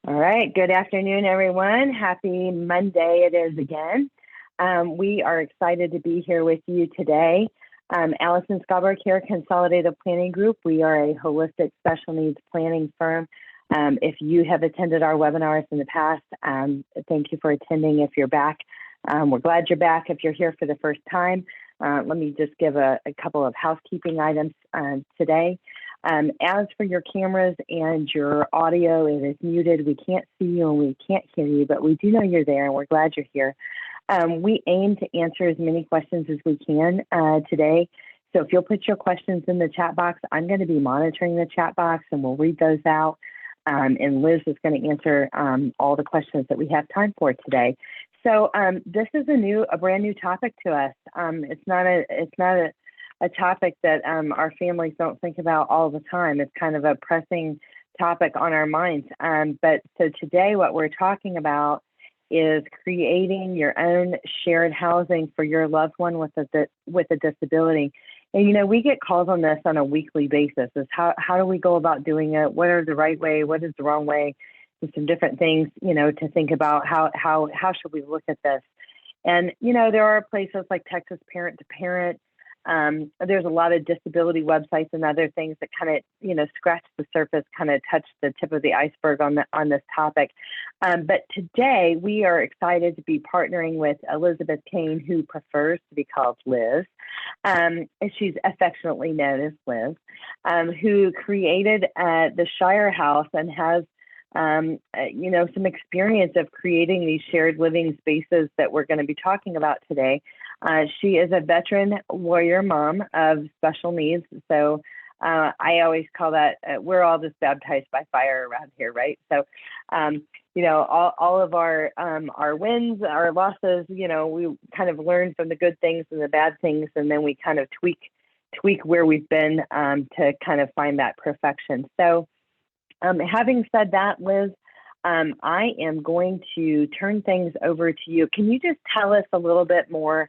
All right. Good afternoon, everyone. Happy Monday it is again. We are excited to be here with you today. Allison Scalberg here, Consolidated Planning Group. We are a holistic special needs planning firm. If you have attended our webinars in the past, thank you for attending. If you're back, we're glad you're back. If you're here for the first time, let me just give a couple of housekeeping items today. As for your cameras and your audio, it is muted. We can't see you and we can't hear you, but we do know you're there and we're glad you're here. We aim to answer as many questions as we can today. So if you'll put your questions in the chat box, I'm going to be monitoring the chat box and we'll read those out. And Liz is going to answer all the questions that we have time for today. So this is a brand new topic to us. It's not a topic that our families don't think about all the time. It's kind of a pressing topic on our minds. But so today what we're talking about is creating your own shared housing for your loved one with a disability. And, you know, we get calls on this on a weekly basis. Is how do we go about doing it? What are the right way? What is the wrong way? There's some different things, you know, to think about how should we look at this? And, you know, there are places like Texas Parent to Parent. There's a lot of disability websites and other things that kind of, you know, scratch the surface, kind of touch the tip of the iceberg on this topic. But today we are excited to be partnering with Elizabeth Kane, who prefers to be called Liz. She's affectionately known as Liz, who created the Shire House and has you know, some experience of creating these shared living spaces that we're going to be talking about today. She is a veteran warrior mom of special needs. So I always call that, we're all just baptized by fire around here, right? So, you know, all of our wins, our losses, you know, we kind of learn from the good things and the bad things, and then we kind of tweak where we've been to kind of find that perfection. So having said that, Liz, I am going to turn things over to you. Can you just tell us a little bit more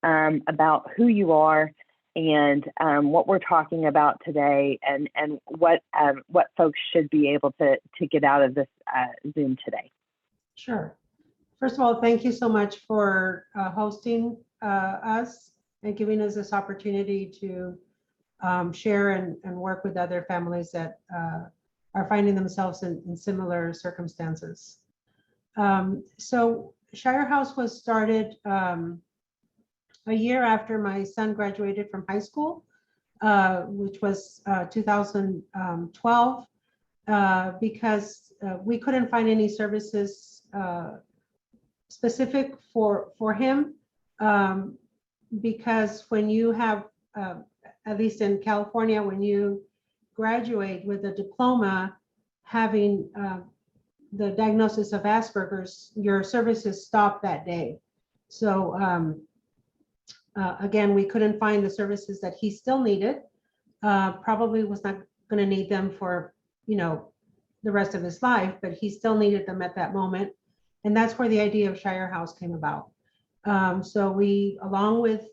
about who you are and what we're talking about today, and what folks should be able to get out of this Zoom today? Sure. First of all, thank you so much for hosting us and giving us this opportunity to share and work with other families that are finding themselves in similar circumstances. So Shire House was started a year after my son graduated from high school, which was 2012, because we couldn't find any services specific for him, because when you have, at least in California, when you graduate with a diploma, having the diagnosis of Asperger's, your services stop that day. So again, we couldn't find the services that he still needed. Probably was not going to need them for, you know, the rest of his life, but he still needed them at that moment. And that's where the idea of Shire House came about. So we, along with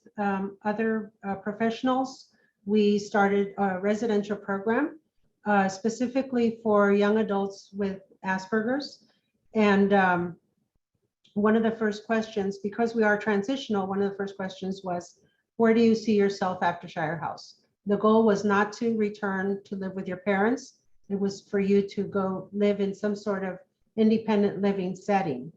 other professionals, we started a residential program specifically for young adults with Asperger's. And one of the first questions, because we are transitional, one of the first questions was, where do you see yourself after Shire House? The goal was not to return to live with your parents. It was for you to go live in some sort of independent living setting.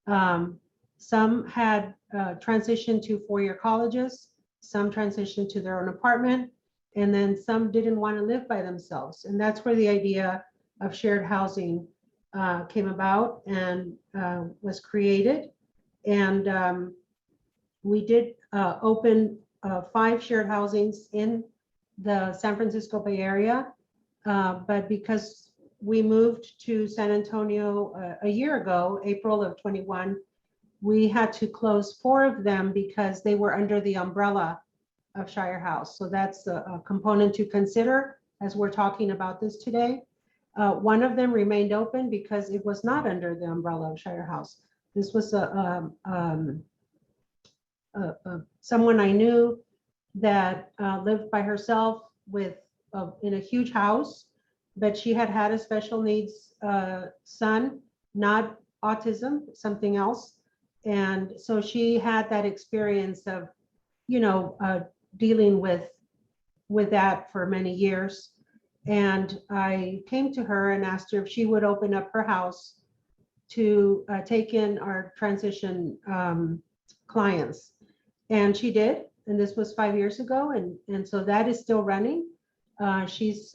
Some had transitioned to four-year colleges, some transitioned to their own apartment, and then some didn't want to live by themselves. And that's where the idea of shared housing came about and was created. And we did open 5 shared housings in the San Francisco Bay Area. But because we moved to San Antonio a year ago, April of 21, we had to close 4 of them because they were under the umbrella of Shire House. So that's a component to consider as we're talking about this today. One of them remained open because it was not under the umbrella of Shire House. This was someone I knew that lived by herself with in a huge house, but she had had a special needs son, not autism, something else. And so she had that experience of, dealing with that for many years. And I came to her and asked her if she would open up her house to take in our transition clients. And she did. And this was 5 years ago. And so that is still running. She's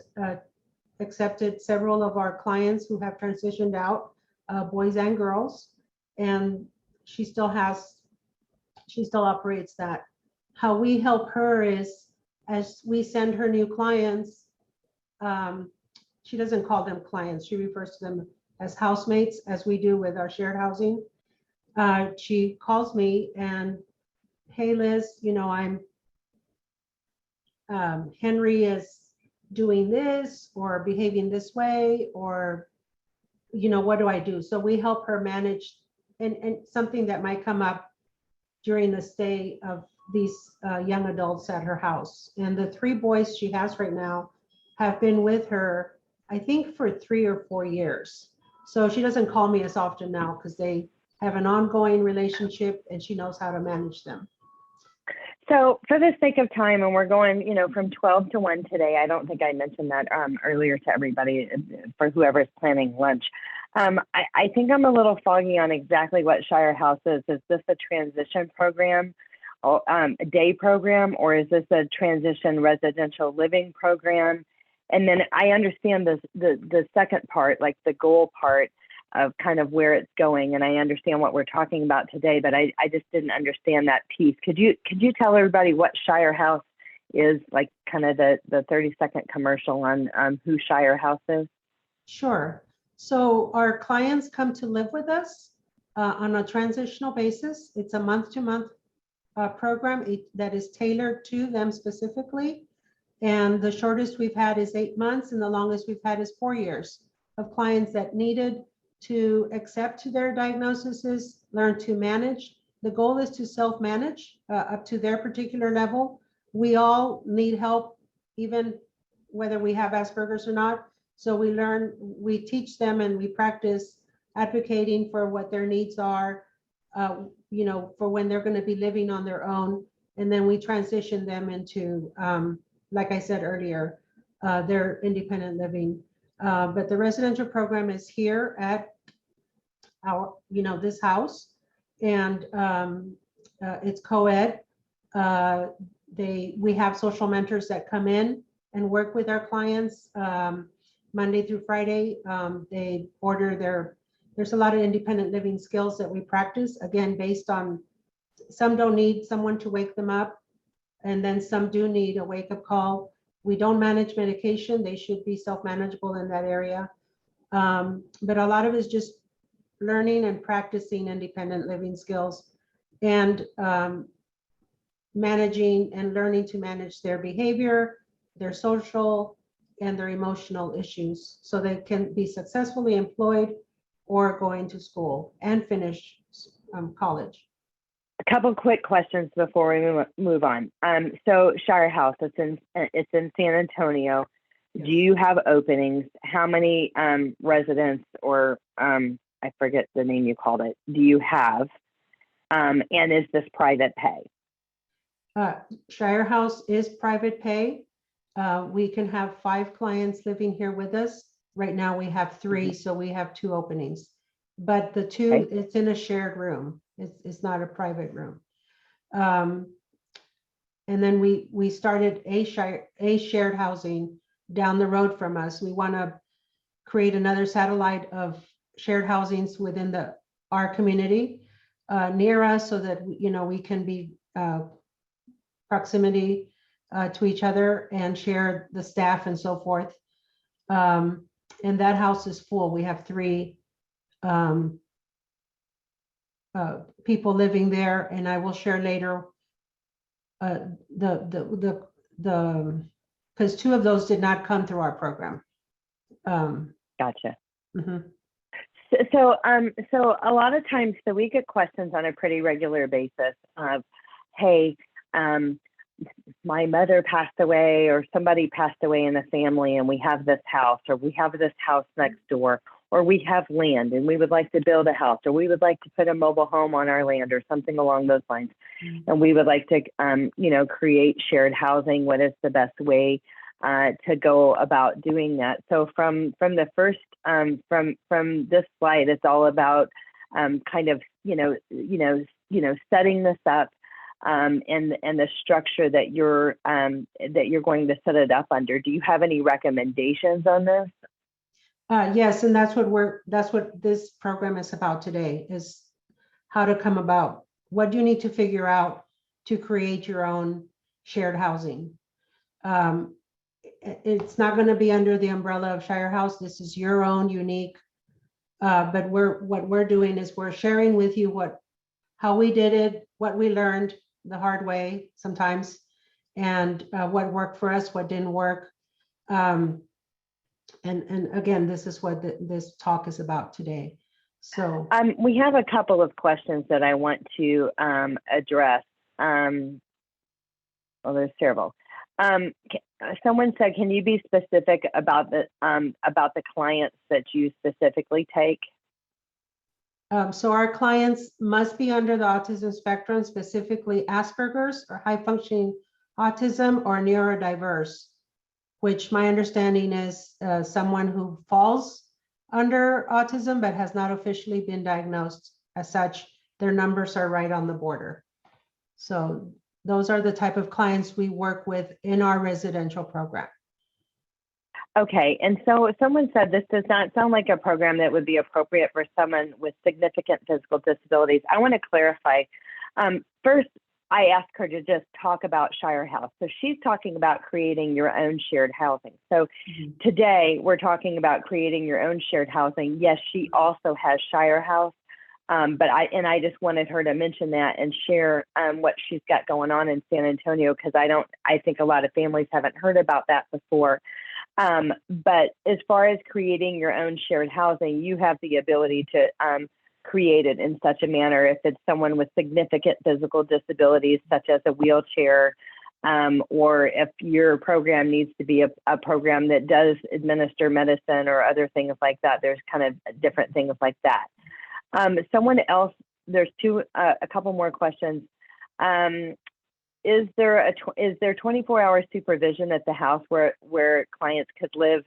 accepted several of our clients who have transitioned out, boys and girls. And she still operates that. How we help her is, as we send her new clients, she doesn't call them clients. She refers to them as housemates, as we do with our shared housing. She calls me and, hey, Liz, Henry is doing this or behaving this way, or, what do I do? So we help her manage and something that might come up during the stay of these young adults at her house. And the 3 boys she has right now have been with her, I think, for 3 or 4 years. So she doesn't call me as often now because they have an ongoing relationship and she knows how to manage them. So for the sake of time, and we're going, from 12 to 1 today, I don't think I mentioned that earlier to everybody for whoever's planning lunch. I think I'm a little foggy on exactly what Shire House is. Is this a transition program, a day program, or is this a transition residential living program? And then I understand the second part, like the goal part of kind of where it's going, and I understand what we're talking about today, but I just didn't understand that piece. Could you tell everybody what Shire House is, like kind of the 30-second commercial on who Shire House is? Sure. So our clients come to live with us on a transitional basis. It's a month-to-month program that is tailored to them specifically. And the shortest we've had is 8 months, and the longest we've had is 4 years of clients that needed to accept their diagnoses, learn to manage. The goal is to self-manage up to their particular level. We all need help, even whether we have Asperger's or not. So we teach them and we practice advocating for what their needs are, for when they're going to be living on their own. And then we transition them into, like I said earlier, their independent living. But the residential program is here at our, this house, and it's co-ed. We have social mentors that come in and work with our clients Monday through Friday. They there's a lot of independent living skills that we practice, again, based on, some don't need someone to wake them up, and then some do need a wake-up call. We don't manage medication. They should be self-manageable in that area. But a lot of it is just learning and practicing independent living skills, and managing and learning to manage their behavior, their social, and their emotional issues, so they can be successfully employed or going to school and finish college. A couple quick questions before we move on. So Shire House, it's in San Antonio. Yes. Do you have openings? How many residents, or I forget the name you called it, do you have? And is this private pay? Shire House is private pay. We can have 5 clients living here with us. Right now we have 3, so we have 2 openings. But the 2, okay, it's in a shared room. It's not a private room. And then we started a shared housing down the road from us. We want to create another satellite of shared housings within our community near us, so that we can be proximity to each other and share the staff and so forth. And that house is full. We have 3 people living there, and I will share later because 2 of those did not come through our program. Gotcha. Mm-hmm. So a lot of times, so we get questions on a pretty regular basis of, hey, my mother passed away or somebody passed away in the family and we have this house, or we have this house next door, or we have land and we would like to build a house, or we would like to put a mobile home on our land or something along those lines. And we would like to, create shared housing. What is the best way to go about doing that? So from the first, from this slide, it's all about kind of, setting this up and the structure that you're going to set it up under. Do you have any recommendations on this? Yes, and that's what this program is about today, is how to come about. What do you need to figure out to create your own shared housing? It's not going to be under the umbrella of Shire House. This is your own unique. But what we're doing is we're sharing with you how we did it, what we learned the hard way sometimes, and what worked for us, what didn't work. And again, this is what this talk is about today. So we have a couple of questions that I want to address. Well, there's several. Someone said, "Can you be specific about the clients that you specifically take?" So our clients must be under the autism spectrum, specifically Asperger's or high functioning autism or neurodiverse, which my understanding is someone who falls under autism but has not officially been diagnosed as such. Their numbers are right on the border. So those are the type of clients we work with in our residential program. Okay, and so someone said this does not sound like a program that would be appropriate for someone with significant physical disabilities. I want to clarify. First, I asked her to just talk about Shire House. So she's talking about creating your own shared housing. So today we're talking about creating your own shared housing. Yes, she also has Shire House, but I just wanted her to mention that and share what she's got going on in San Antonio, because I think a lot of families haven't heard about that before. But as far as creating your own shared housing, you have the ability to create it in such a manner if it's someone with significant physical disabilities, such as a wheelchair, or if your program needs to be a program that does administer medicine or other things like that. There's kind of different things like that. Someone else, there's a couple more questions. Is there 24-hour supervision at the house where clients could live?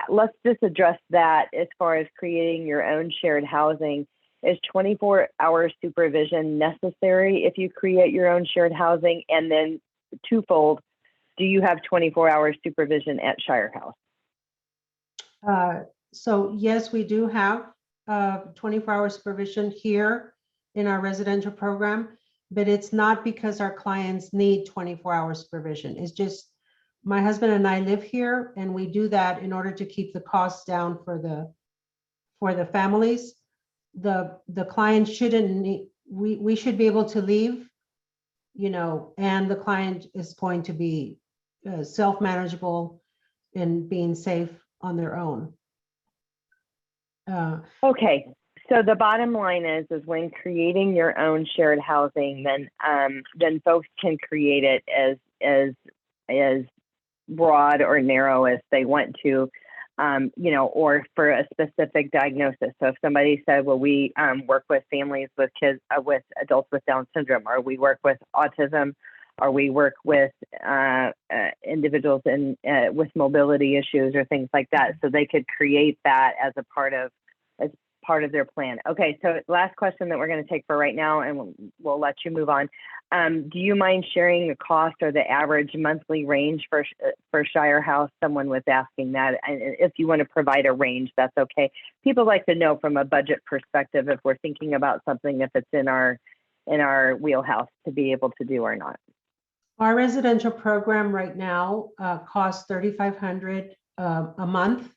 Let's just address that as far as creating your own shared housing. Is 24-hour supervision necessary if you create your own shared housing? And then twofold, do you have 24-hour supervision at Shire House? So yes, we do have 24-hour supervision here in our residential program, but it's not because our clients need 24-hour supervision. It's just my husband and I live here, and we do that in order to keep the costs down for the families. The client shouldn't need, we should be able to leave, and the client is going to be self-manageable and being safe on their own. Okay, so the bottom line is when creating your own shared housing, then folks can create it as broad or narrow as they want to, or for a specific diagnosis. So if somebody said, well, we work with families with kids, with adults with Down syndrome, or we work with autism, or we work with individuals with mobility issues or things like that. So they could create that as part of their plan. Okay, so last question that we're going to take for right now, and we'll let you move on. Do you mind sharing the cost or the average monthly range for Shire House? Someone was asking that, and if you want to provide a range, that's okay. People like to know from a budget perspective if we're thinking about something, if it's in our wheelhouse to be able to do or not. Our residential program right now costs $3,500 a month.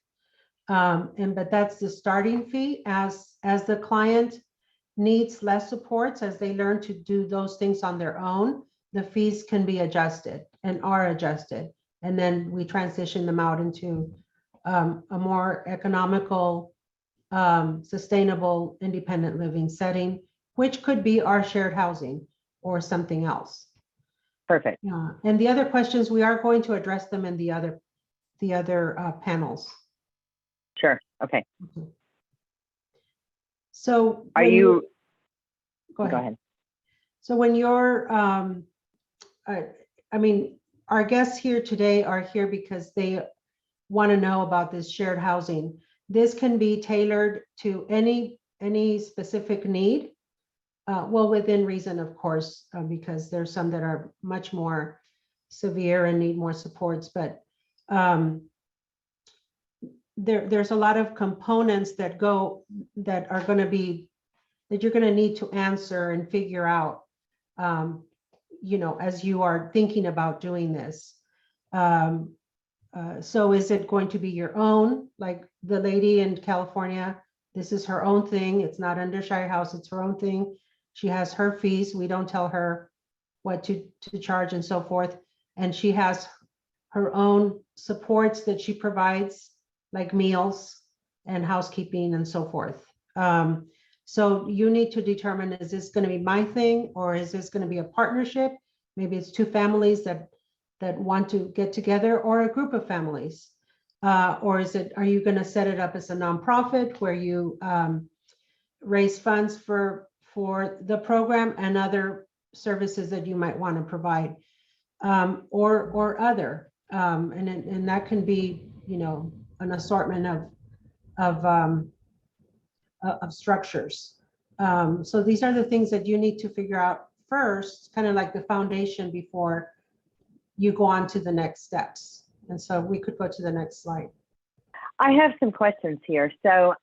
But that's the starting fee. As the client needs less supports, as they learn to do those things on their own, the fees can be adjusted and are adjusted. And then we transition them out into a more economical, sustainable, independent living setting, which could be our shared housing or something else. Perfect. Yeah, and the other questions, we are going to address them in the other panels. Sure. Okay. Okay. So Are when you? go Go ahead. ahead. So when you're, I mean, our guests here today are here because they want to know about this shared housing. This can be tailored to any specific need. Well, within reason, of course, because there's some that are much more severe and need more supports, but there's a lot of components that are going to be, that you're going to need to answer and figure out, as you are thinking about doing this. So is it going to be your own, like the lady in California? This is her own thing. It's not under Shire House. It's her own thing. She has her fees. We don't tell her what to charge and so forth. And she has her own supports that she provides, like meals and housekeeping and so forth. So you need to determine, is this going to be my thing, or is this going to be a partnership? Maybe it's two families that want to get together, or a group of families. Or are you going to set it up as a nonprofit where you raise funds for the program and other services that you might want to provide, or other, and that can be, an assortment of structures. So these are the things that you need to figure out first, kind of like the foundation before you go on to the next steps. And so we could go to the next slide. I have some questions here. So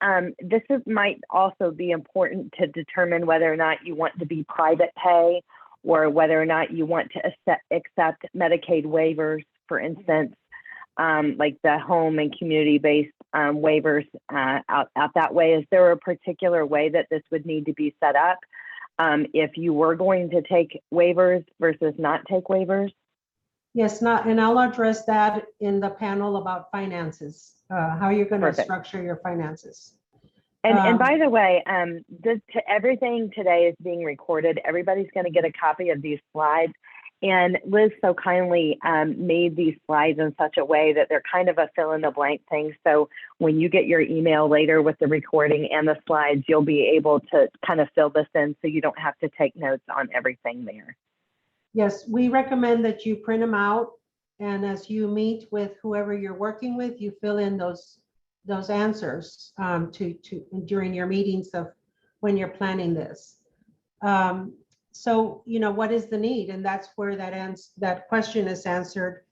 might also be important to determine whether or not you want to be private pay, or whether or not you want to accept Medicaid waivers, for instance, like the home and community-based waivers out that way. Is there a particular way that this would need to be set up if you were going to take waivers versus not take waivers? Yes, and I'll address that in the panel about finances, how you're going to structure your finances. And by the way, everything today is being recorded. Everybody's going to get a copy of these slides. And Liz so kindly made these slides in such a way that they're kind of a fill in the blank thing. So when you get your email later with the recording and the slides, you'll be able to kind of fill this in so you don't have to take notes on everything there. Yes, we recommend that you print them out, and as you meet with whoever you're working with, you fill in those answers during your meetings of when you're planning this. So what is the need, and that's where that question is answered.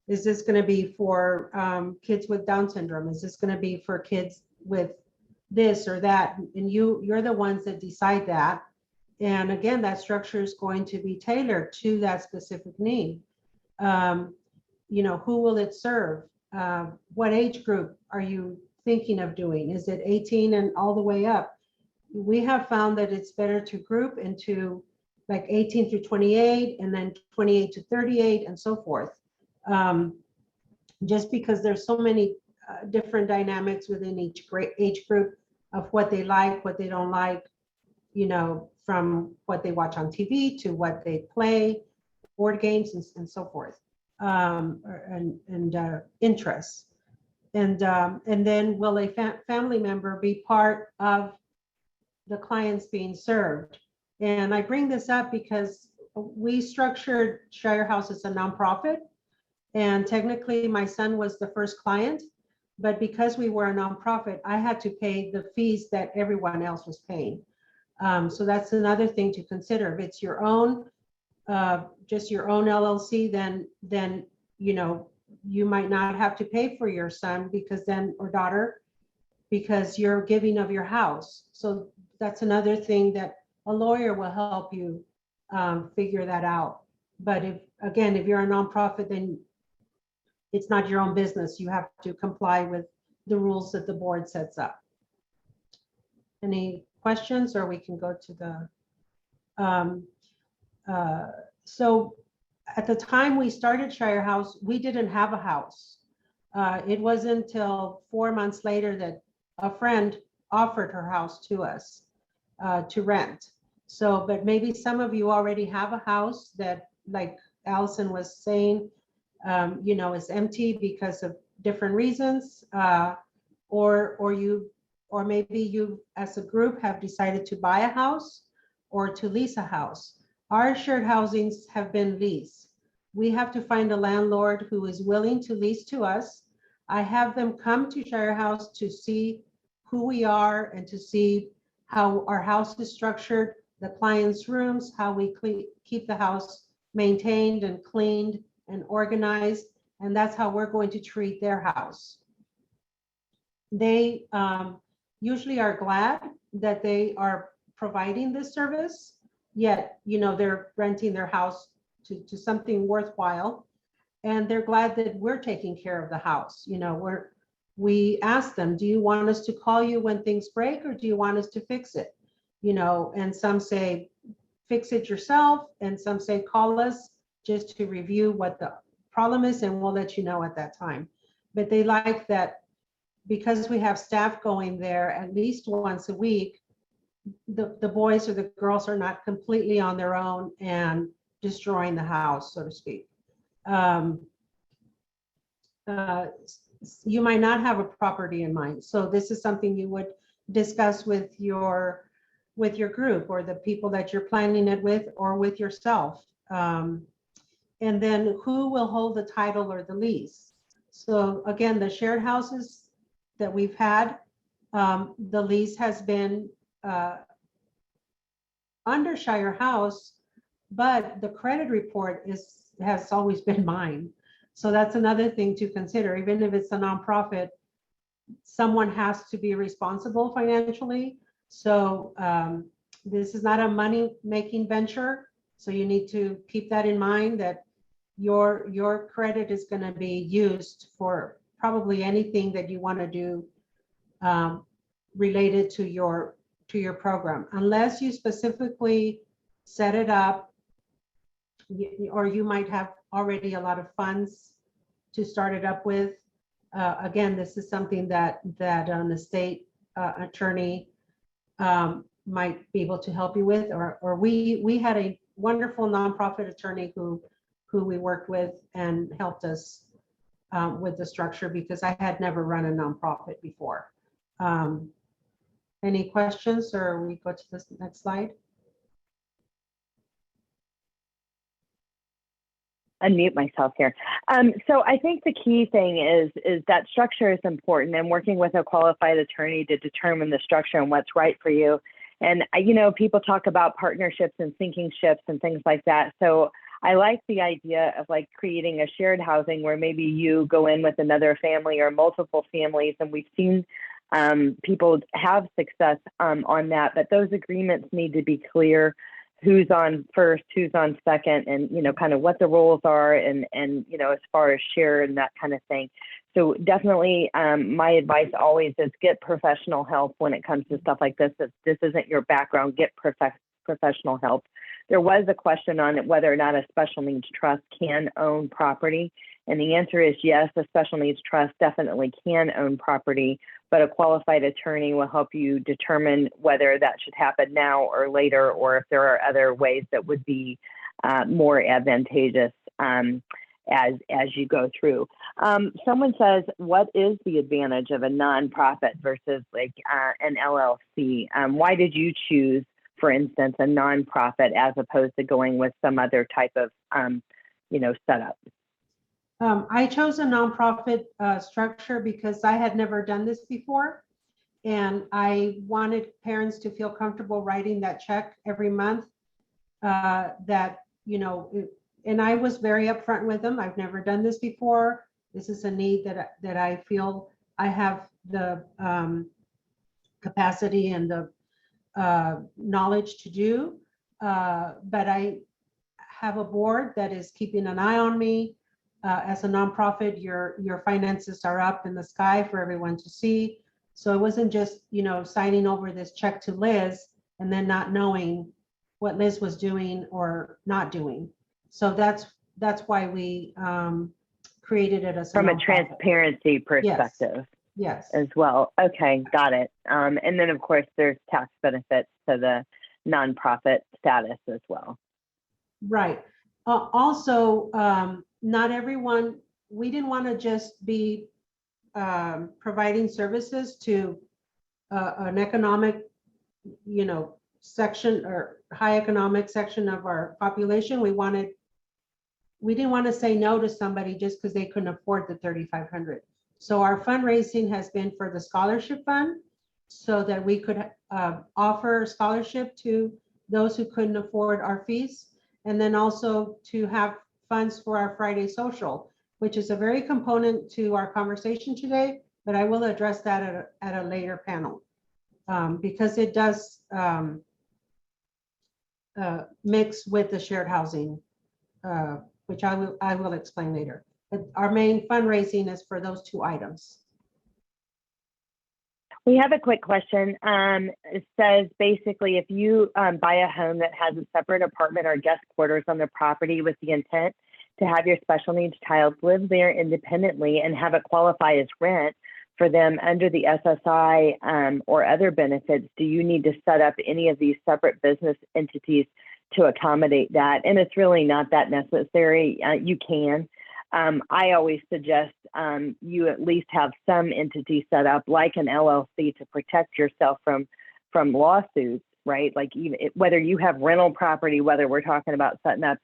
Is this going to be for kids with Down syndrome? Is this going to be for kids with this or that? And you're the ones that decide that. And again, that structure is going to be tailored to that specific need. Who will it serve? What age group are you thinking of doing? Is it 18 and all the way up? We have found that it's better to group into like 18 through 28, and then 28 to 38, and so forth. Just because there's so many different dynamics within each age group of what they like, what they don't like, from what they watch on TV to what they play, board games and so forth, and interests. And then will a family member be part of the clients being served? And I bring this up because we structured Shire House as a nonprofit, and technically my son was the first client, but because we were a nonprofit, I had to pay the fees that everyone else was paying. So that's another thing to consider. If it's your own, just your own LLC, then you might not have to pay for your son or daughter, because you're giving of your house. So that's another thing that a lawyer will help you figure that out. But if you're a nonprofit, then it's not your own business. You have to comply with the rules that the board sets up. Any questions, or we can go to the so at the time we started Shire House, we didn't have a house. It wasn't until 4 months later that a friend offered her house to us to rent. So, but maybe some of you already have a house that, like Allison was saying, is empty because of different reasons, or maybe you as a group have decided to buy a house or to lease a house. Our shared housings have been leased. We have to find a landlord who is willing to lease to us. I have them come to Shire House to see who we are and to see how our house is structured, the client's rooms, how we keep the house maintained and cleaned and organized, and that's how we're going to treat their house. They usually are glad that they are providing this service, yet they're renting their house to something worthwhile, and they're glad that we're taking care of the house. We ask them, do you want us to call you when things break, or do you want us to fix it? And some say fix it yourself, and some say call us just to review what the problem is, and we'll let you know at that time. But they like that because we have staff going there at least once a week, the boys or the girls are not completely on their own and destroying the house, so to speak. You might not have a property in mind, so this is something you would discuss with your group or the people that you're planning it with, or with yourself. And then who will hold the title or the lease? So again, the shared houses that we've had, the lease has been under Shire House, but the credit report has always been mine. So that's another thing to consider. Even if it's a nonprofit, someone has to be responsible financially. So this is not a money-making venture. So you need to keep that in mind, that your credit is going to be used for probably anything that you want to do related to your program, unless you specifically set it up, or you might have already a lot of funds to start it up with. Again, this is something that an estate attorney might be able to help you with, or we had a wonderful nonprofit attorney who we worked with and helped us with the structure, because I had never run a nonprofit before. Any questions, or we go to this next slide? Unmute myself here. So I think the key thing is that structure is important, and working with a qualified attorney to determine the structure and what's right for you. And people talk about partnerships and sinking ships and things like that. So I like the idea of like creating a shared housing where maybe you go in with another family or multiple families, and we've seen people have success on that, but those agreements need to be clear. Who's on first, who's on second, and kind of what the roles are, and as far as share and that kind of thing. So definitely my advice always is get professional help when it comes to stuff like this. If this isn't your background, get professional help. There was a question on whether or not a special needs trust can own property, and the answer is yes, a special needs trust definitely can own property, but a qualified attorney will help you determine whether that should happen now or later, or if there are other ways that would be more advantageous as you go through. Someone says, what is the advantage of a nonprofit versus like an LLC? Why did you choose, for instance, a nonprofit as opposed to going with some other type of setup? I chose a nonprofit structure because I had never done this before, and I wanted parents to feel comfortable writing that check every month. And I was very upfront with them. I've never done this before. This is a need that I feel I have the capacity and the knowledge to do. But I have a board that is keeping an eye on me. As a nonprofit, your finances are up in the sky for everyone to see. So it wasn't just signing over this check to Liz and then not knowing what Liz was doing or not doing. So that's why we created it as from a transparency perspective. Yes. As well. Okay, got it. And then of course there's tax benefits to the nonprofit status as well. Right. Also, not everyone, we didn't want to just be providing services to an economic, section or high economic section of our population. We didn't want to say no to somebody just because they couldn't afford the 3,500. So our fundraising has been for the scholarship fund, so that we could offer scholarship to those who couldn't afford our fees, and then also to have funds for our Friday social, which is a very component to our conversation today, but I will address that at a later panel, because it does mix with the shared housing, which I will explain later. But our main fundraising is for those two items. We have a quick question. It says basically, if you buy a home that has a separate apartment or guest quarters on the property with the intent to have your special needs child live there independently and have it qualify as rent for them under the SSI or other benefits, do you need to set up any of these separate business entities to accommodate that? And it's really not that necessary. You can. I always suggest you at least have some entity set up, like an LLC, to protect yourself from lawsuits, right? Like even whether you have rental property, whether we're talking about setting up,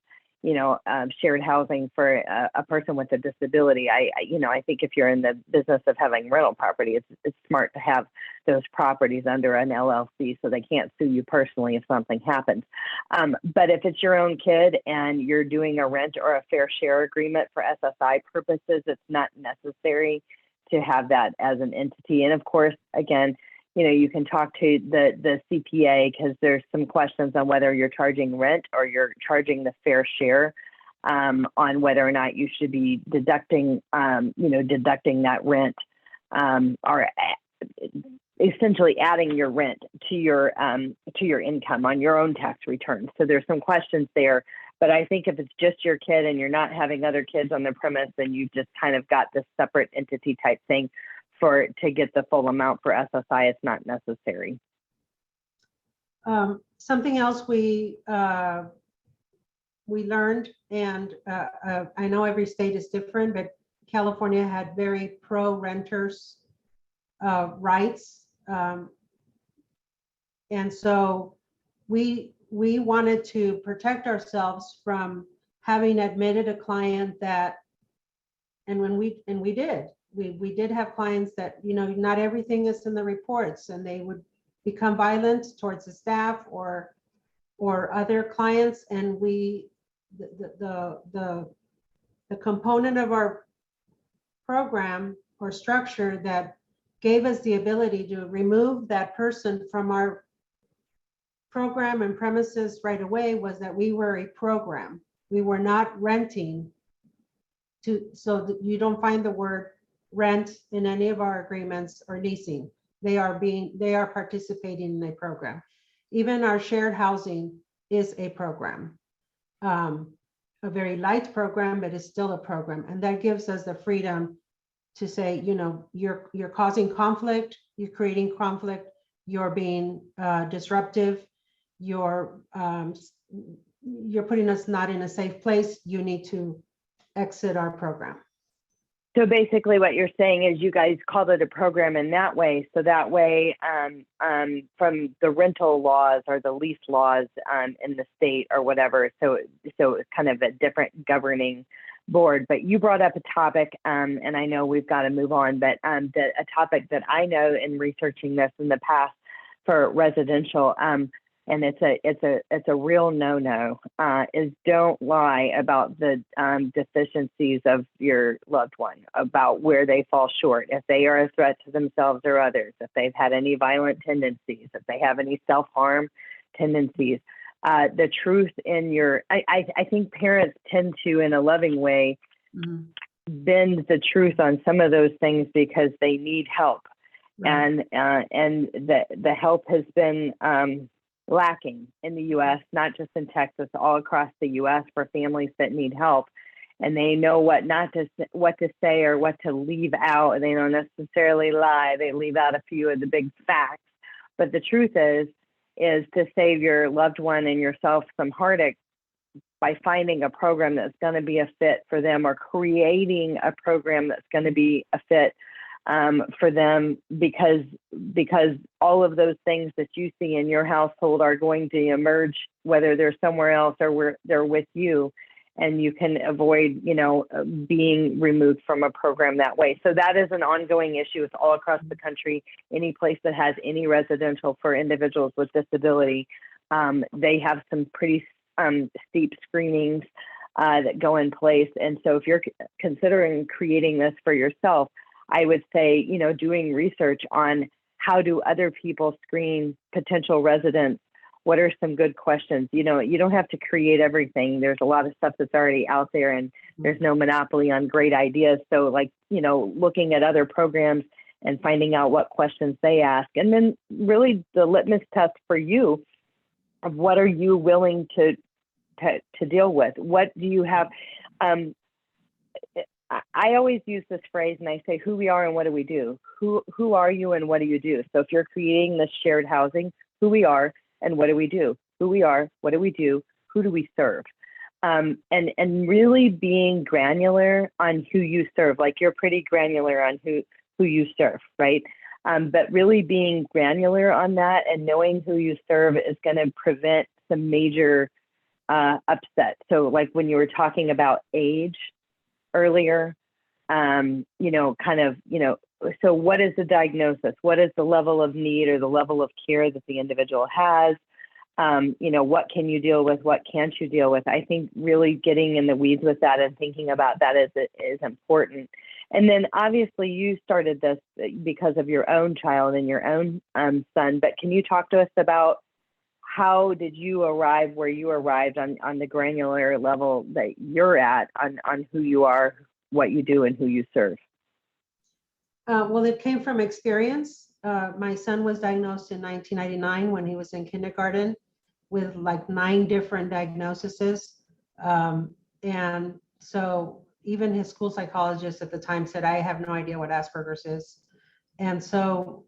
shared housing for a person with a disability. I think if you're in the business of having rental property, it's smart to have those properties under an LLC so they can't sue you personally if something happens. But if it's your own kid and you're doing a rent or a fair share agreement for SSI purposes, it's not necessary to have that as an entity. And of course, again, you can talk to the CPA, because there's some questions on whether you're charging rent or you're charging the fair share, on whether or not you should be deducting that rent, or essentially adding your rent to your income on your own tax return. So there's some questions there. But I think if it's just your kid and you're not having other kids on the premise, then you've just kind of got this separate entity type thing to get the full amount for SSI, it's not necessary. Something else we learned, and I know every state is different, but California had very pro renters rights, and so we wanted to protect ourselves from having admitted a client that, and we did. We did have clients that, not everything is in the reports, and they would become violent towards the staff or other clients. And the component of our program or structure that gave us the ability to remove that person from our program and premises right away was that we were a program. We were not renting so that you don't find the word rent in any of our agreements or leasing. They are participating in a program. Even our shared housing is a program, a very light program, but it's still a program. And that gives us the freedom to say, you're causing conflict, you're creating conflict, you're being disruptive, you're putting us not in a safe place, you need to exit our program. So basically what you're saying is you guys called it a program in that way. So that way, from the rental laws or the lease laws in the state or whatever, so it's kind of a different governing board. But you brought up a topic, and I know we've got to move on, but a topic that I know in researching this in the past for residential, and it's a real no-no, is don't lie about the deficiencies of your loved one, about where they fall short, if they are a threat to themselves or others, if they've had any violent tendencies, if they have any self-harm tendencies. The truth in I think parents tend to, in a loving way, bend the truth on some of those things because they need help. Right. And the help has been lacking in the U.S., not just in Texas, all across the U.S. for families that need help, and they know what to say or what to leave out. They don't necessarily lie; they leave out a few of the big facts. But the truth is to save your loved one and yourself some heartache, by finding a program that's going to be a fit for them, or creating a program that's going to be a fit for them, because all of those things that you see in your household are going to emerge, whether they're somewhere else or they're with you, and you can avoid, being removed from a program that way. So that is an ongoing issue. It's all across the country. Any place that has any residential for individuals with disability, they have some pretty steep screenings that go in place. And so if you're considering creating this for yourself, I would say, doing research on how do other people screen potential residents. What are some good questions? You don't have to create everything. There's a lot of stuff that's already out there, and there's no monopoly on great ideas. So looking at other programs and finding out what questions they ask. And then really the litmus test for you of what are you willing to deal with? What do you have? I always use this phrase, and I say, who we are and what do we do? Who are you and what do you do? So if you're creating this shared housing, who we are and what do we do? Who we are, what do we do? Who do we serve? And really being granular on who you serve. Like, you're pretty granular on who you serve, right? But really being granular on that and knowing who you serve is going to prevent some major upset. So like when you were talking about age earlier, so what is the diagnosis? What is the level of need or the level of care that the individual has? What can you deal with? What can't you deal with? I think really getting in the weeds with that and thinking about that is important. And then obviously you started this because of your own child and your own son, but can you talk to us about how did you arrive where you arrived on the granular level that you're at on who you are, what you do, and who you serve? Well, it came from experience. My son was diagnosed in 1999 when he was in kindergarten with like 9 different diagnoses. And so even his school psychologist at the time said, I have no idea what Asperger's is. And so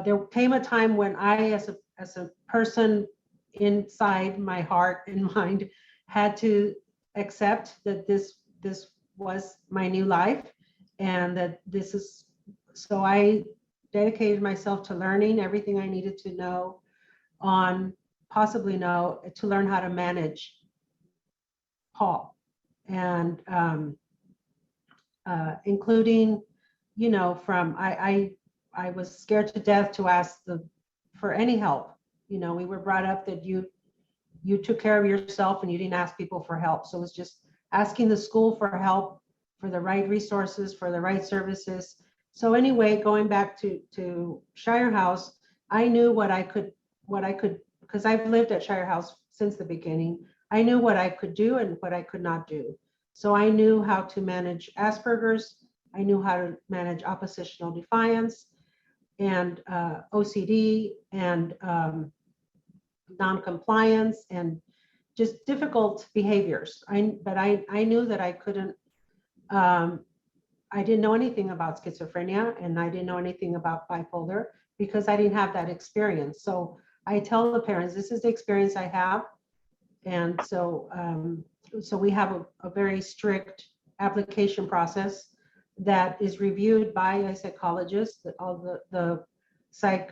there came a time when I, as a person inside my heart and mind, had to accept that this was my new life, and that this is, so I dedicated myself to learning everything I needed to know to learn how to manage Paul, and including, from I was scared to death to ask for any help. We were brought up that you took care of yourself and you didn't ask people for help. So it was just asking the school for help, for the right resources, for the right services. So anyway, going back to Shire House, I knew what I could, because I've lived at Shire House since the beginning. I knew what I could do and what I could not do. So I knew how to manage Asperger's. I knew how to manage oppositional defiance and OCD and non-compliance and just difficult behaviors. But I knew that I couldn't, I didn't know anything about schizophrenia, and I didn't know anything about bipolar because I didn't have that experience. So I tell the parents, this is the experience I have. And so, so we have a very strict application process that is reviewed by a psychologist, all the psych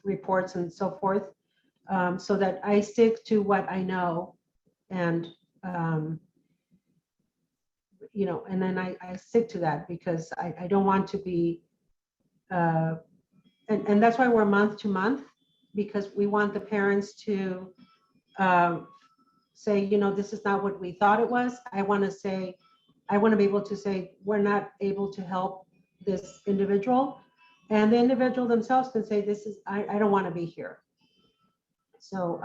reports and so forth, so that I stick to what I know, and and then I stick to that, because I don't want to be, and that's why we're month to month, because we want the parents to say, this is not what we thought it was. I want to be able to say, we're not able to help this individual, and the individual themselves can say, I don't want to be here. So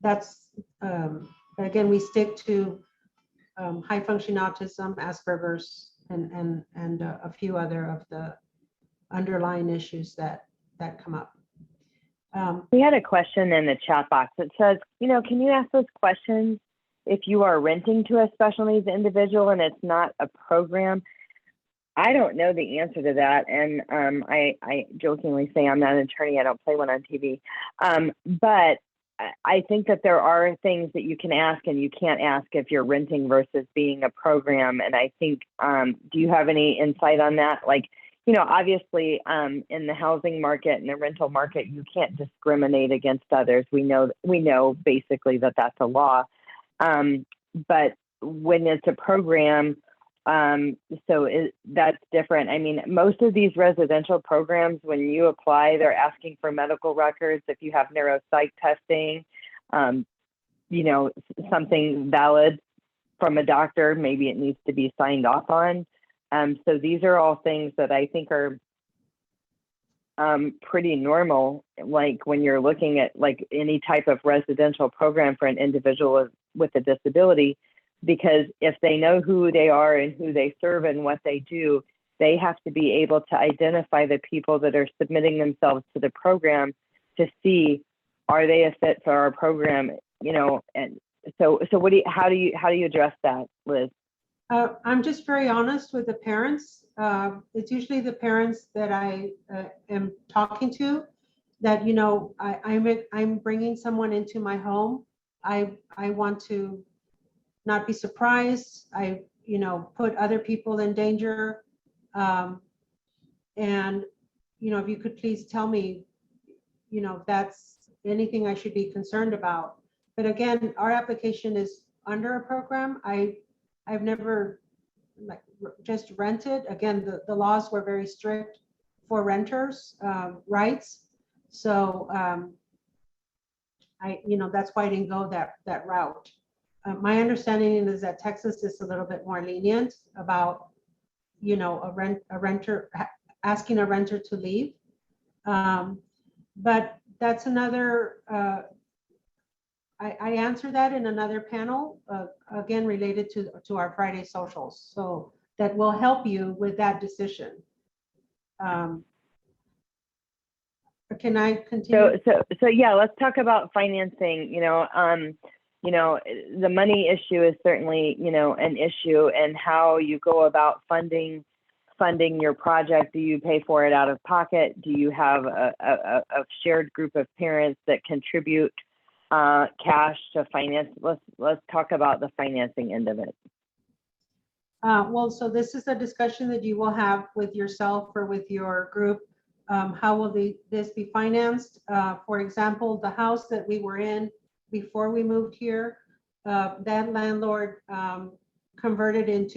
that's, but again, we stick to high functioning autism, Asperger's, and a few other of the underlying issues that come up. We had a question in the chat box that says, can you ask those questions if you are renting to a special needs individual and it's not a program? I don't know the answer to that. And I jokingly say I'm not an attorney. I don't play one on TV. But I think that there are things that you can ask and you can't ask if you're renting versus being a program. And I think, do you have any insight on that? Like, obviously, in the housing market and the rental market, you can't discriminate against others. We know basically that that's a law. But when it's a program, that's different. I mean, most of these residential programs, when you apply, they're asking for medical records. If you have neuropsych testing, something valid from a doctor, maybe it needs to be signed off on. So these are all things that I think are pretty normal, like when you're looking at like any type of residential program for an individual with a disability, because if they know who they are and who they serve and what they do, they have to be able to identify the people that are submitting themselves to the program to see, are they a fit for our program? And so how do you address that, Liz? I'm just very honest with the parents. It's usually the parents that I am talking to that, I'm bringing someone into my home. I want to not be surprised. I, put other people in danger. And, if you could please tell me, if that's anything I should be concerned about. But again, our application is under a program. I've never just rented. Again, the laws were very strict for renters' rights. So that's why I didn't go that route. My understanding is that Texas is a little bit more lenient about, a renter asking a renter to leave. But that's another. I answer that in another panel, again, related to our Friday socials. So that will help you with that decision. Can I continue? So yeah, let's talk about financing. The money issue is certainly, an issue, and how you go about funding your project. Do you pay for it out of pocket? Do you have a shared group of parents that contribute cash to finance? Let's talk about the financing end of it. Well, so this is a discussion that you will have with yourself or with your group. How will this be financed? For example, the house that we were in before we moved here, that landlord converted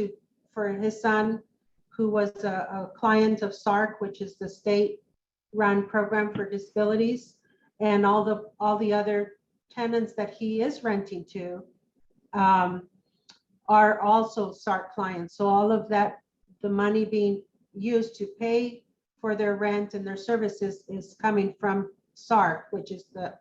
for his son, who was a client of SARC, which is the state-run program for disabilities, and all the other tenants that he is renting to are also SARC clients. So all of that, the money being used to pay for their rent and their services is coming from SARC, which is the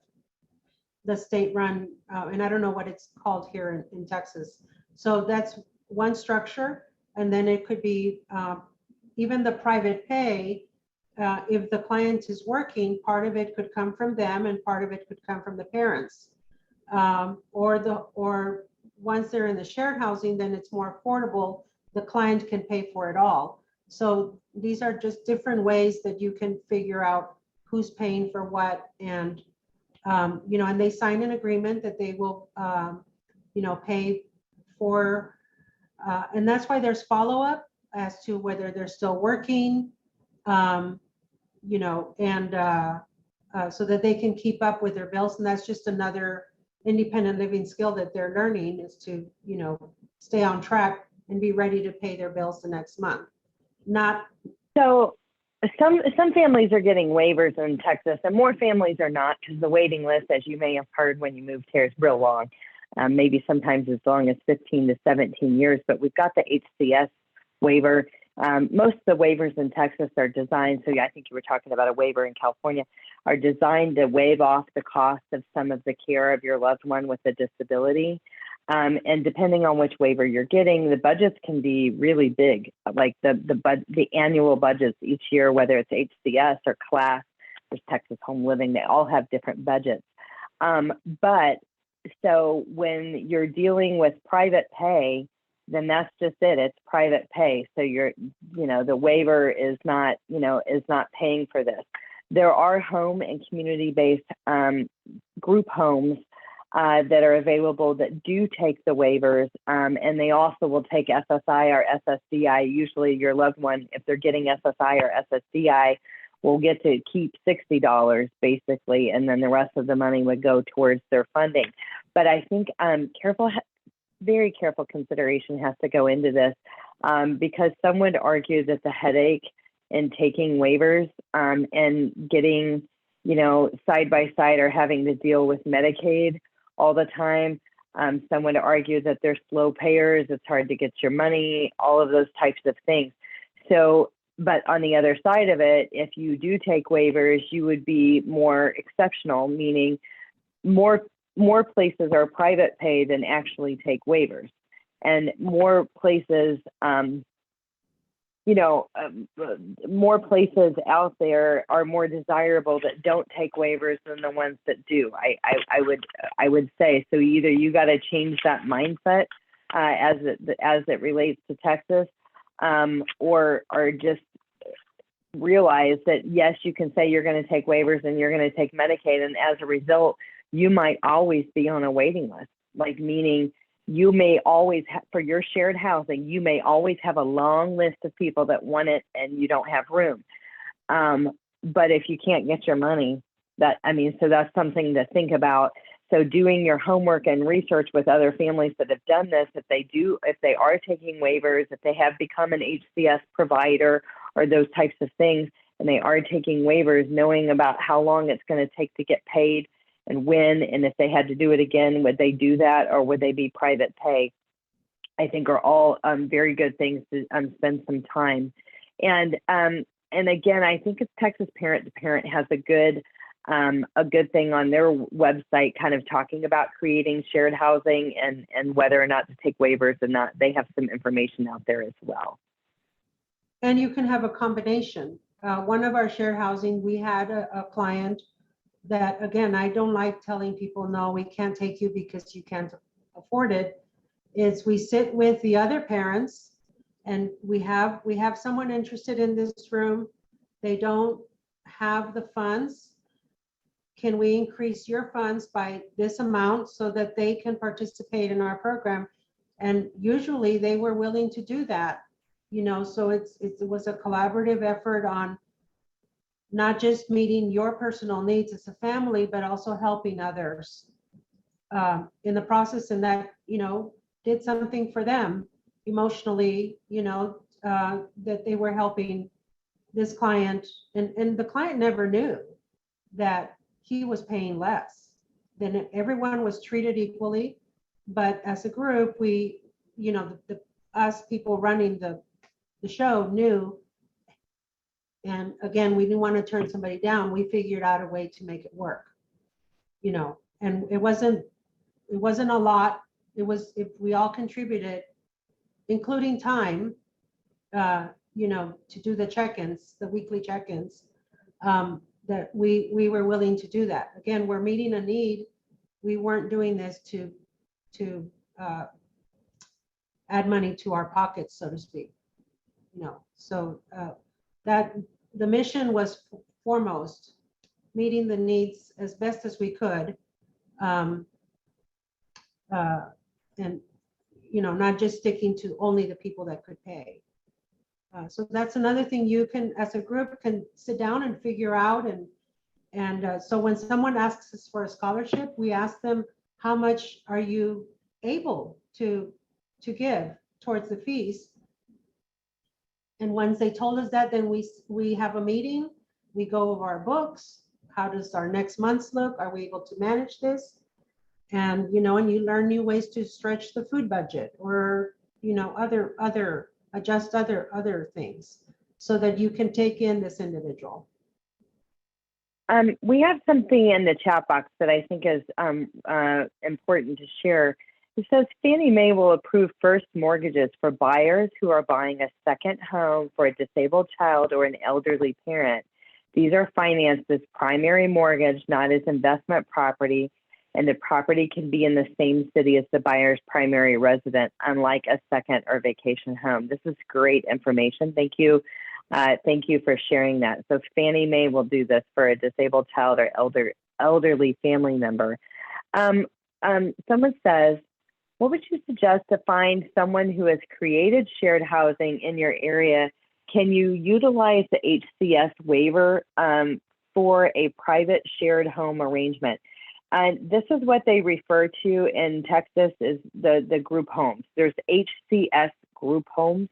state-run, and I don't know what it's called here in Texas. So that's one structure. And then it could be even the private pay. If the client is working, part of it could come from them and part of it could come from the parents. Or once they're in the shared housing, then it's more affordable. The client can pay for it all. So these are just different ways that you can figure out who's paying for what, and and they sign an agreement that they will pay for, and that's why there's follow-up as to whether they're still working, and so that they can keep up with their bills. And that's just another independent living skill that they're learning, is to stay on track and be ready to pay their bills the next month. So some families are getting waivers in Texas, and more families are not, because the waiting list, as you may have heard when you moved here, is real long. Maybe sometimes as long as 15 to 17 years, but we've got the HCS waiver. Most of the waivers in Texas are designed, so yeah, I think you were talking about a waiver in California, are designed to waive off the cost of some of the care of your loved one with a disability. And depending on which waiver you're getting, the budgets can be really big, like the annual budgets each year, whether it's HCS or CLASS, there's Texas Home Living, they all have different budgets. But so when you're dealing with private pay, then that's just it. It's private pay. So the waiver is not, is not paying for this. There are home and community-based group homes that are available that do take the waivers, and they also will take SSI or SSDI. Usually your loved one, if they're getting SSI or SSDI, will get to keep $60 basically, and then the rest of the money would go towards their funding. But I think very careful consideration has to go into this, because some would argue that the headache in taking waivers and getting, side by side, or having to deal with Medicaid all the time. Some would argue that they're slow payers, it's hard to get your money, all of those types of things. So, but on the other side of it, if you do take waivers, you would be more exceptional, meaning more places are private pay than actually take waivers. And more places, more places out there are more desirable that don't take waivers than the ones that do. I would say so. Either you got to change that mindset as it relates to Texas, or just realize that yes, you can say you're going to take waivers and you're going to take Medicaid, and as a result, you might always be on a waiting list. Like, meaning you may always have, for your shared housing, you may always have a long list of people that want it and you don't have room. But if you can't get your money, so that's something to think about. So doing your homework and research with other families that have done this, if they are taking waivers, if they have become an HCS provider or those types of things, and they are taking waivers, knowing about how long it's going to take to get paid and when, and if they had to do it again, would they do that, or would they be private pay? I think are all very good things to spend some time. And again, I think it's Texas Parent to Parent has a good thing on their website, kind of talking about creating shared housing and whether or not to take waivers or not. They have some information out there as well. And you can have a combination. One of our shared housing, we had a client that, again, I don't like telling people, no, we can't take you because you can't afford it, is we sit with the other parents and we have someone interested in this room. They don't have the funds. Can we increase your funds by this amount so that they can participate in our program? And usually they were willing to do that, so it was a collaborative effort on not just meeting your personal needs as a family, but also helping others in the process, and that, did something for them emotionally, that they were helping this client. And the client never knew that he was paying less. Then everyone was treated equally. But as a group, we, us people running the show knew. And again, we didn't want to turn somebody down. We figured out a way to make it work, and it wasn't a lot. It was, if we all contributed, including time, to do the check-ins, the weekly check-ins, that we were willing to do that. Again, we're meeting a need. We weren't doing this to add money to our pockets, so to speak. So that the mission was foremost meeting the needs as best as we could, and not just sticking to only the people that could pay. So that's another thing you can, as a group, can sit down and figure out. And so when someone asks us for a scholarship, we ask them, how much are you able to give towards the fees? And once they told us that, then we have a meeting, we go over our books. How does our next month's look? Are we able to manage this? And, and you learn new ways to stretch the food budget, or, adjust other things so that you can take in this individual. We have something in the chat box that I think is important to share. It says Fannie Mae will approve first mortgages for buyers who are buying a second home for a disabled child or an elderly parent. These are financed as primary mortgage, not as investment property, and the property can be in the same city as the buyer's primary residence, unlike a second or vacation home. This is great information. Thank you, Thank you for sharing that. So Fannie Mae will do this for a disabled child or elderly family member. Someone says, what would you suggest to find someone who has created shared housing in your area? Can you utilize the HCS waiver for a private shared home arrangement? And this is what they refer to in Texas is the group homes. There's HCS group homes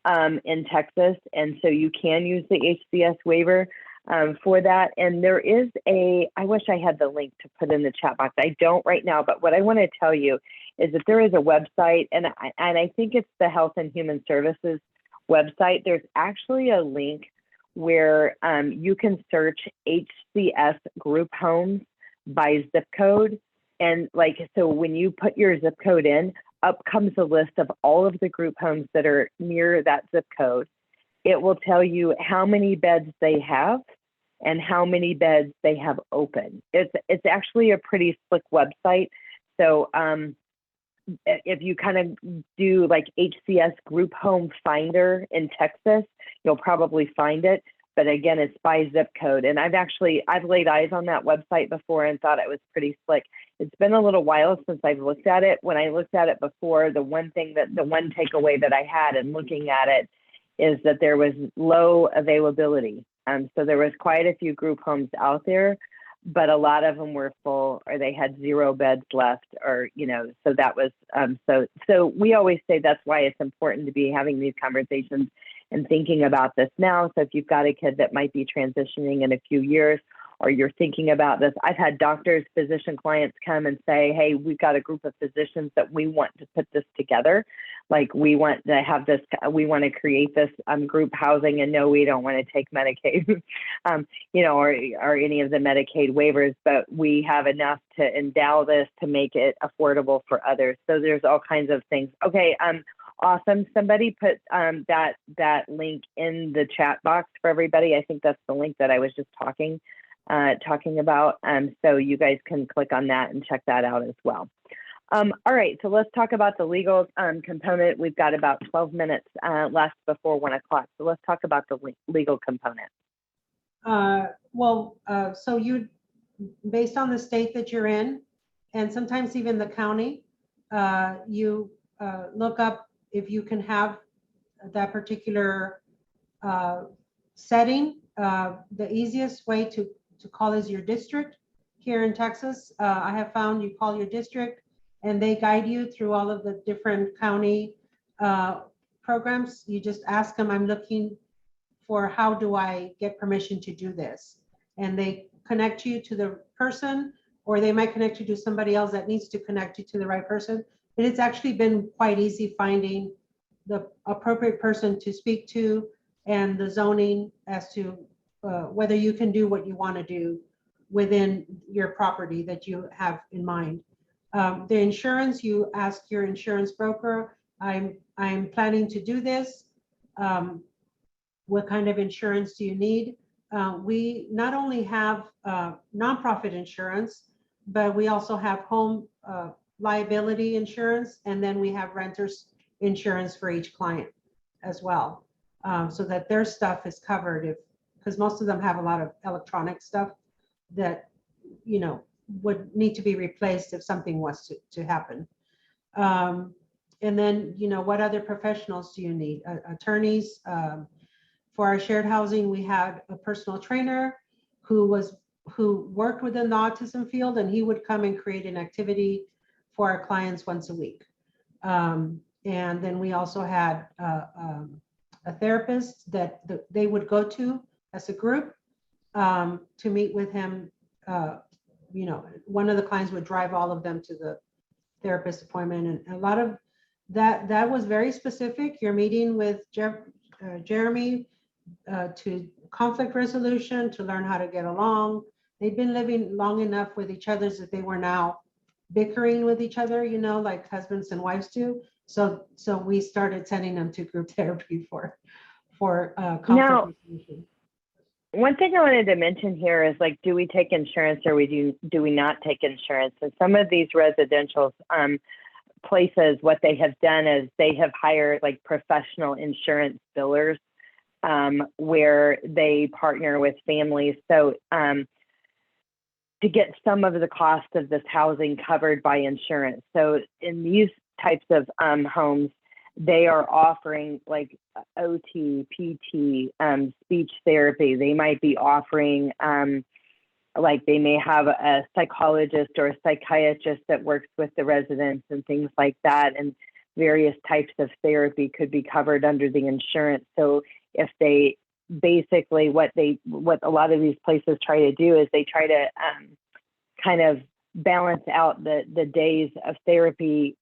in Texas, and so you can use the HCS waiver for that. And there is I wish I had the link to put in the chat box. I don't right now, but what I want to tell you is that there is a website, and I think it's the Health and Human Services website. There's actually a link where you can search HCS group homes by zip code. And so when you put your zip code in, up comes a list of all of the group homes that are near that zip code. It will tell you how many beds they have and how many beds they have open. It's actually a pretty slick website. So if you kind of do like HCS group home finder in Texas, you'll probably find it. But again, it's by zip code. And I've laid eyes on that website before and thought it was pretty slick. It's been a little while since I've looked at it. When I looked at it before, the one takeaway that I had in looking at it is that there was low availability. So there was quite a few group homes out there, but a lot of them were full or they had 0 beds left, or, so that was, so we always say that's why it's important to be having these conversations and thinking about this now. So if you've got a kid that might be transitioning in a few years, or you're thinking about this, I've had doctors, physician clients come and say, hey, we've got a group of physicians that we want to put this together. Like we want to have this, we want to create this group housing, and no, we don't want to take Medicaid, or any of the Medicaid waivers, but we have enough to endow this to make it affordable for others. So there's all kinds of things. Okay, awesome. Somebody put that link in the chat box for everybody. I think that's the link that I was just talking about. So you guys can click on that and check that out as well. All right, so let's talk about the legal component. We've got about 12 minutes left before 1 o'clock. So let's talk about the legal component. So you, based on the state that you're in, and sometimes even the county, you look up if you can have that particular setting. The easiest way to call is your district here in Texas. I have found you call your district and they guide you through all of the different county programs. You just ask them, I'm looking for how do I get permission to do this? And they connect you to the person, or they might connect you to somebody else that needs to connect you to the right person. But it's actually been quite easy finding the appropriate person to speak to and the zoning as to whether you can do what you want to do within your property that you have in mind. The insurance, you ask your insurance broker, I'm planning to do this. What kind of insurance do you need? We not only have nonprofit insurance, but we also have home liability insurance, and then we have renters insurance for each client as well, so that their stuff is covered, because most of them have a lot of electronic stuff that would need to be replaced if something was to happen. And then what other professionals do you need? Attorneys. For our shared housing, we had a personal trainer who worked within the autism field, and he would come and create an activity for our clients once a week. And then we also had a therapist that they would go to as a group to meet with him. One of the clients would drive all of them to the therapist appointment, and a lot of that was very specific. You're meeting with Jeremy to conflict resolution, to learn how to get along. They've been living long enough with each other that they were now bickering with each other, like husbands and wives do. So we started sending them to group therapy for conflict resolution. One thing I wanted to mention here is, do we take insurance or do we not take insurance? And some of these residential places, what they have done is they have hired professional insurance billers. where they partner with families. So to get some of the cost of this housing covered by insurance. So in these types of homes, they are offering like OT, PT, speech therapy. They might be offering, like they may have a psychologist or a psychiatrist that works with the residents and things like that. And various types of therapy could be covered under the insurance. So if they basically, what a lot of these places try to do is they try to kind of balance out the days of therapy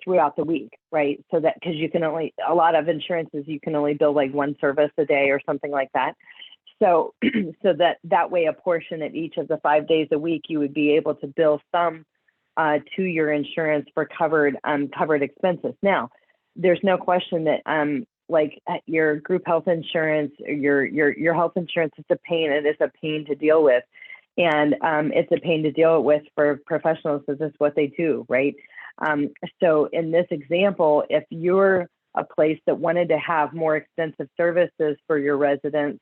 throughout the week, right? So that, because you can only, a lot of insurances, you can only bill like one service a day or something like that. So, so that way, a portion of each of the 5 days a week, you would be able to bill some to your insurance for covered expenses. Now, there's no question that like your group health insurance, or your health insurance is a pain. It is a pain to deal with, and it's a pain to deal with for professionals because it's what they do, right? So in this example, if you're a place that wanted to have more extensive services for your residents,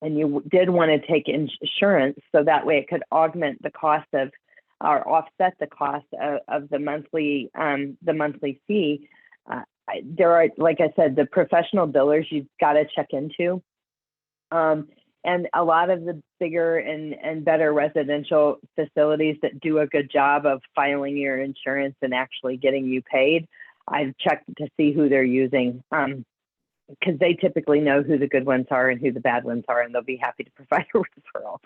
and you did want to take insurance, so that way it could augment the cost of, or offset the cost of the monthly fee. There are, like I said, the professional billers you've got to check into. And a lot of the bigger and better residential facilities that do a good job of filing your insurance and actually getting you paid, I've checked to see who they're using, because they typically know who the good ones are and who the bad ones are, and they'll be happy to provide a referral.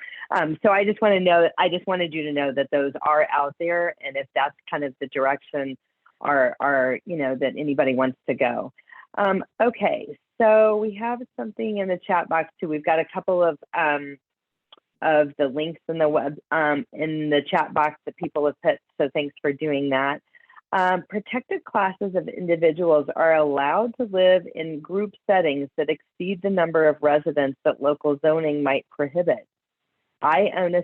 So I just wanted you to know that those are out there, and if that's kind of the direction are that anybody wants to go. Okay, so we have something in the chat box too. We've got a couple of the links in the web in the chat box that people have put, so thanks for doing that. Protected classes of individuals are allowed to live in group settings that exceed the number of residents that local zoning might prohibit. I own a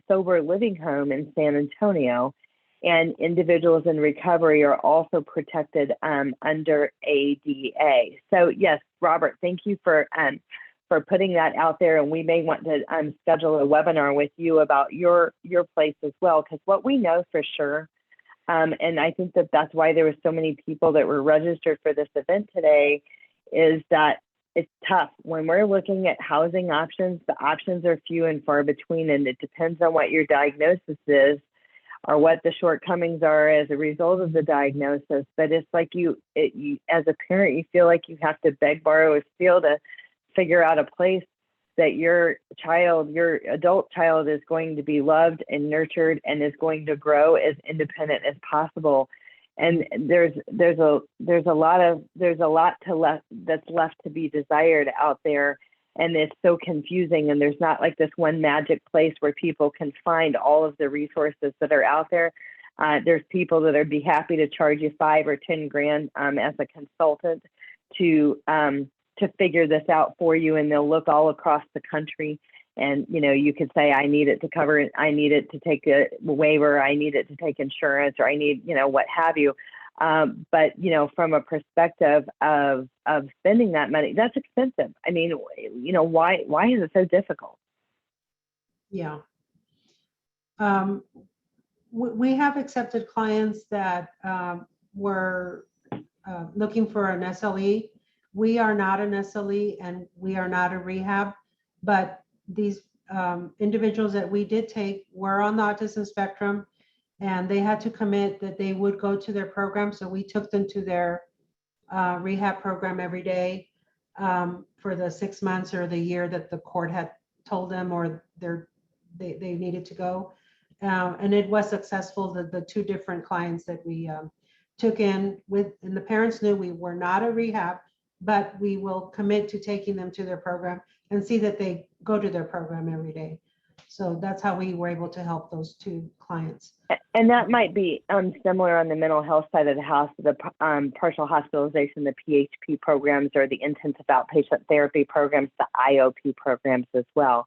sober living home in San Antonio, and individuals in recovery are also protected under ADA. So yes, Robert, thank you for putting that out there, and we may want to schedule a webinar with you about your place as well, because what we know for sure, and I think that's why there were so many people that were registered for this event today, is that it's tough. When we're looking at housing options, the options are few and far between, and it depends on what your diagnosis is or what the shortcomings are as a result of the diagnosis. But it's like you as a parent, you feel like you have to beg, borrow, or steal to figure out a place that your adult child is going to be loved and nurtured and is going to grow as independent as possible. And there's a lot that's left to be desired out there, and it's so confusing. And there's not like this one magic place where people can find all of the resources that are out there. There's people that would be happy to charge you $5 or $10 grand as a consultant to figure this out for you, and they'll look all across the country. And you could say, I need it to cover it, I need it to take a waiver, I need it to take insurance, or I need what have you. But from a perspective of spending that money, that's expensive. I mean, why is it so difficult? Yeah. We have accepted clients that were looking for an SLE. We are not an SLE, and we are not a rehab, but these individuals that we did take were on the autism spectrum, and they had to commit that they would go to their program. So we took them to their rehab program every day for the 6 months or the year that the court had told them, or they needed to go. And it was successful. The two different clients that we took in with, and the parents knew we were not a rehab, but we will commit to taking them to their program and see that they go to their program every day. So that's how we were able to help those two clients. And that might be similar on the mental health side of the house, the partial hospitalization, the PHP programs, or the intensive outpatient therapy programs, the IOP programs as well.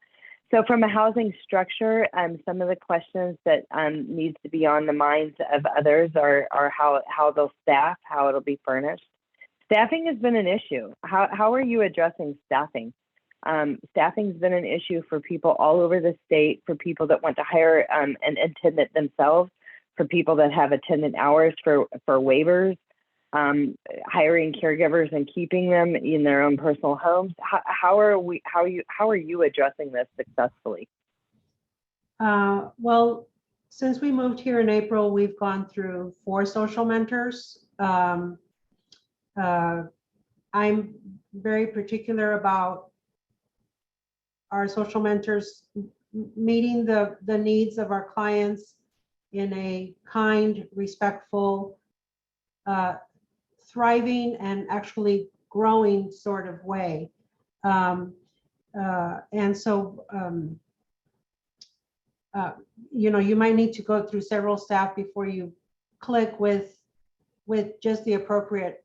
So from a housing structure, some of the questions that needs to be on the minds of others are how they'll staff, how it'll be furnished. Staffing has been an issue. How are you addressing staffing? Staffing's been an issue for people all over the state, for people that want to hire an attendant themselves, for people that have attendant hours for waivers, hiring caregivers and keeping them in their own personal homes. How are you addressing this successfully? Well, since we moved here in April, we've gone through 4 social mentors. I'm very particular about our social mentors meeting the needs of our clients in a kind, respectful, thriving, and actually growing sort of way. And so, you might need to go through several staff before you click with just the appropriate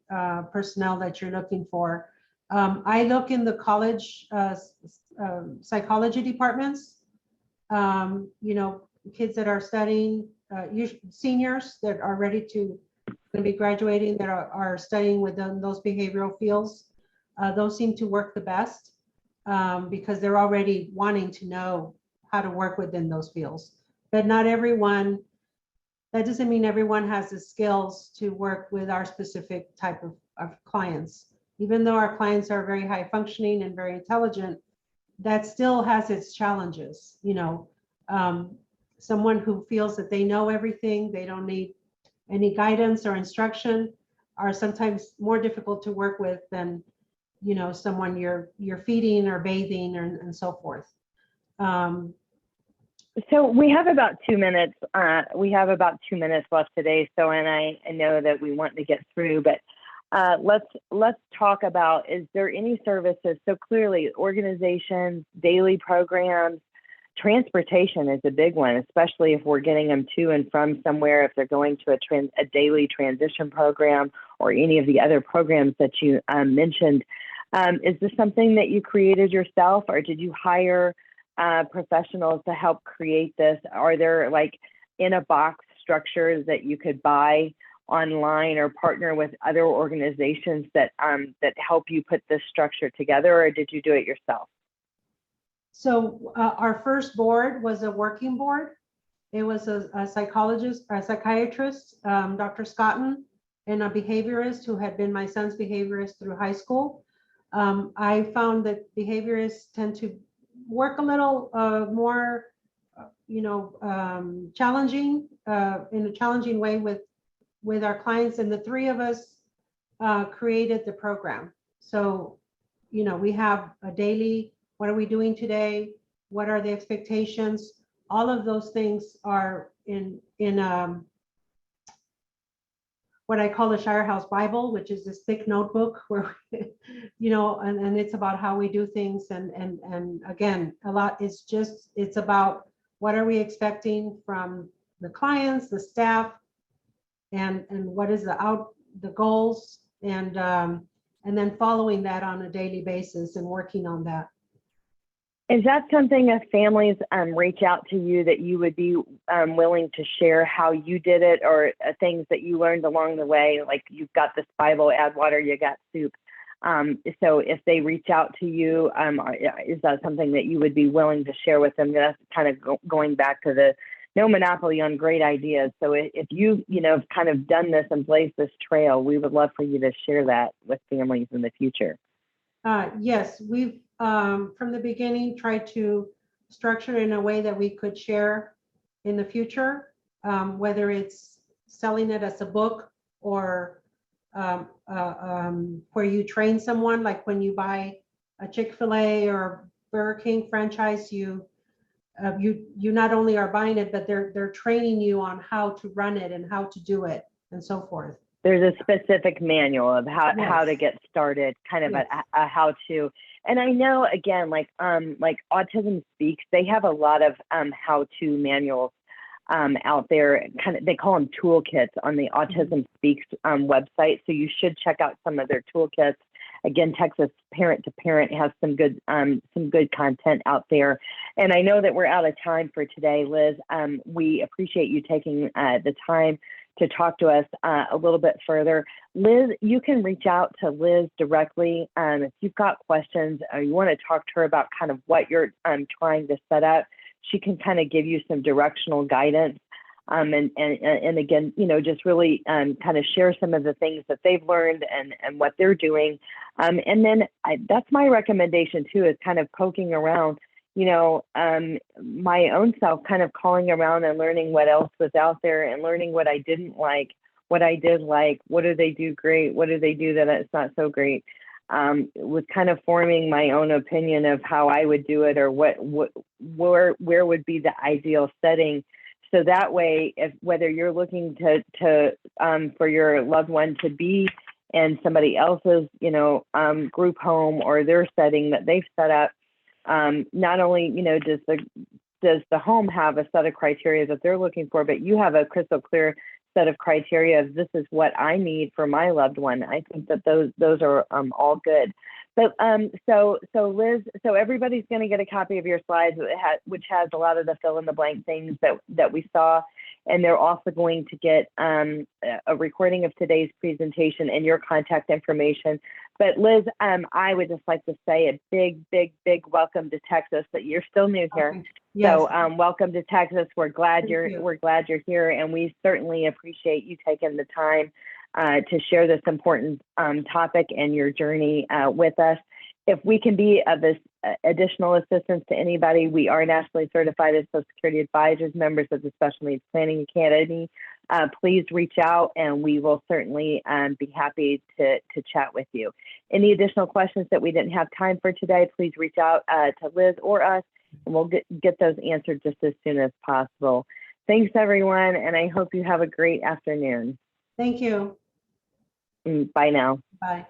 personnel that you're looking for. I look in the college psychology departments, kids that are studying, seniors that are ready to be graduating, that are studying within those behavioral fields. Those seem to work the best because they're already wanting to know how to work within those fields. But not everyone, that doesn't mean everyone has the skills to work with our specific type of clients. Even though our clients are very high functioning and very intelligent, that still has its challenges. Someone who feels that they know everything, they don't need any guidance or instruction, are sometimes more difficult to work with than someone you're feeding or bathing and so forth. So we have about 2 minutes. We have about 2 minutes left today. So, and I know that we want to get through, but let's talk about, is there any services? So clearly organizations, daily programs, transportation is a big one, especially if we're getting them to and from somewhere, if they're going to a daily transition program or any of the other programs that you mentioned. Is this something that you created yourself, or did you hire professionals to help create this? Are there like in a box structures that you could buy online or partner with other organizations that help you put this structure together, or did you do it yourself? So our first board was a working board. It was a psychologist, a psychiatrist, Dr. Scotton, and a behaviorist who had been my son's behaviorist through high school. I found that behaviorists tend to work a little more, challenging, in a challenging way with our clients, and the 3 of us created the program. So, we have a daily, what are we doing today? What are the expectations? All of those things are in what I call the Shirehouse Bible, which is this thick notebook where, and it's about how we do things. And again, a lot, it's about what are we expecting from the clients, the staff, and what is the goals, and then following that on a daily basis and working on that. Is that something if families reach out to you that you would be willing to share how you did it, or things that you learned along the way? Like, you've got this Bible, add water, you got soup. So if they reach out to you, is that something that you would be willing to share with them? That's kind of going back to the no monopoly on great ideas. So if you kind of done this and blazed this trail, we would love for you to share that with families in the future. Yes, we've from the beginning tried to structure in a way that we could share in the future, whether it's selling it as a book or where you train someone, like when you buy a Chick-fil-A or Burger King franchise, you not only are buying it, but they're training you on how to run it and how to do it and so forth. There's a specific manual of how to get started, kind of a how-to. And I know, again, like Autism Speaks, they have a lot of how-to manuals out there. They call them toolkits on the Autism Speaks website. So you should check out some of their toolkits. Again, Texas Parent to Parent has some good content out there. And I know that we're out of time for today, Liz. We appreciate you taking the time to talk to us a little bit further. Liz, you can reach out to Liz directly if you've got questions or you want to talk to her about kind of what you're trying to set up. She can kind of give you some directional guidance. And again, you know, just really kind of share some of the things that they've learned and what they're doing. And then that's my recommendation too, is kind of poking around, you know, my own self, kind of calling around and learning what else was out there and learning what I didn't like, what I did like, what do they do great, what do they do that it's not so great. Was kind of forming my own opinion of how I would do it, or where would be the ideal setting. So that way, if whether you're looking to for your loved one to be in somebody else's, you know, group home or their setting that they've set up, not only, you know, does the home have a set of criteria that they're looking for, but you have a crystal clear set of criteria of this is what I need for my loved one. I think that those are all good. So so Liz, so everybody's going to get a copy of your slides, which has a lot of the fill in the blank things that we saw, and they're also going to get a recording of today's presentation and your contact information. But Liz, I would just like to say a big welcome to Texas. That you're still new here, okay. Yes. So welcome to Texas. We're glad we're glad you're here, and we certainly appreciate you taking the time to share this important topic and your journey with us. If we can be of this additional assistance to anybody, we are nationally certified as Social Security advisors, members of the Special Needs Planning Academy. Please reach out and we will certainly be happy to chat with you. Any additional questions that we didn't have time for today, please reach out to Liz or us, and we'll get those answered just as soon as possible. Thanks, everyone, and I hope you have a great afternoon. Thank you. Bye now. Bye.